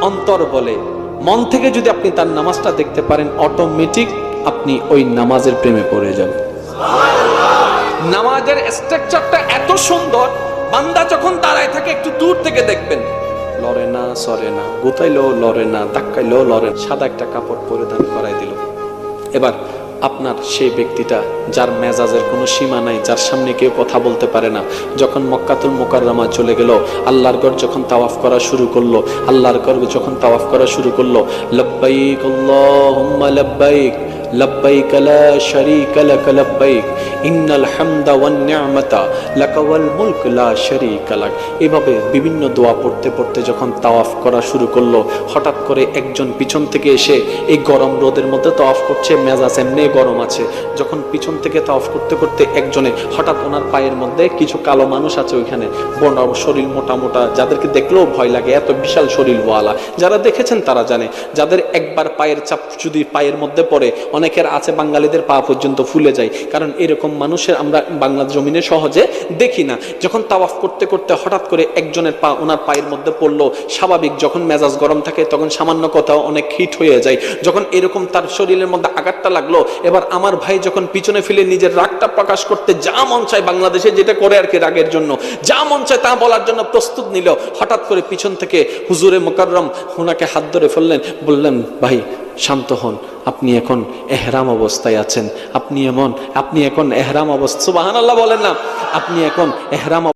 অন্তর বলে, মন থেকে যদি আপনি তার নামাজটা দেখতে পারেন, অটোমেটিক আপনি ওই নামাজের প্রেমে পড়ে যাবেন। নামাজের স্ট্রাকচারটা এত সুন্দর, বান্দা যখন দাঁড়ায় থাকে একটু দূর থেকে দেখবেন, লড়ে না, সরে না, গুতাইলো লড়ে না, ধাক্কাইলো লড়ে না, সাদা একটা কাপড় পরিধান করাই দিল। এবার আপনার সেই ব্যক্তিটা যার মেজাজের কোনো সীমা নাই, যার সামনে কেউ কথা বলতে পারে না, যখন মক্কাতুল মুকাররমা চলে গেল, আল্লাহর ঘর যখন তাওয়াফ করা শুরু করলো, আল্লাহর ঘর যখন তাওয়াফ করা শুরু করলো, লব্বাইক আল্লাহুম্মা লব্বাইক লব্বাইক লা শারীকা লাক লব্বাইক ইন্নাল হামদা ওয়ান নি'মাতা লাকা ওয়াল মুলক লা শারীকা লাক, এভাবে বিভিন্ন দোয়া পড়তে পড়তে যখন তাওয়াফ করা শুরু করলো, হঠাৎ করে একজন পিছন থেকে এসে, এই গরম রোদের মধ্যে তাওয়াফ করছে, মেজাজ এমনি গরম আছে, যখন পিছন থেকে তাওয়াফ করতে করতে একজনে হঠাৎ ওনার পায়ের মধ্যে, কিছু কালো মানুষ আছে ওইখানে, বড় শরীর মোটা মোটা, যাদেরকে দেখলেও ভয় লাগে, এত বিশাল শরীরওয়ালা, যারা দেখেছেন তারা জানে, যাদের একবার পায়ের চাপ যদি পায়ের মধ্যে পড়ে, অনেকের আছে বাঙালিদের পা পর্যন্ত ফুলে যায়, কারণ এরকম মানুষের আমরা বাংলা জমিনে সহজে দেখি না। যখন তাওয়াফ করতে করতে হঠাৎ করে একজনের পা ওনার পায়ের মধ্যে পড়লো, স্বাভাবিক যখন মেজাজ গরম থাকে তখন সামান্য কথাও অনেক হিট হয়ে যায়, যখন এরকম তার শরীরের মধ্যে আঘাতটা লাগলো, এবার আমার ভাই যখন পিছনে ফেলে নিজের রাগটা প্রকাশ করতে যা মন চায়, বাংলাদেশে যেটা করে আর কি, রাগের জন্য যা মন চায় তা বলার জন্য প্রস্তুত নিল, হঠাৎ করে পিছন থেকে হুজুরে মুকাররম ওনাকে হাত ধরে ফেললেন, বললেন ভাই শান্ত হন, আপনি এখন এহরাম অবস্থায় আছেন, আপনি এখন এহরাম অবস্থা, সুবহানাল্লাহ বলেন না, আপনি এখন এহরাম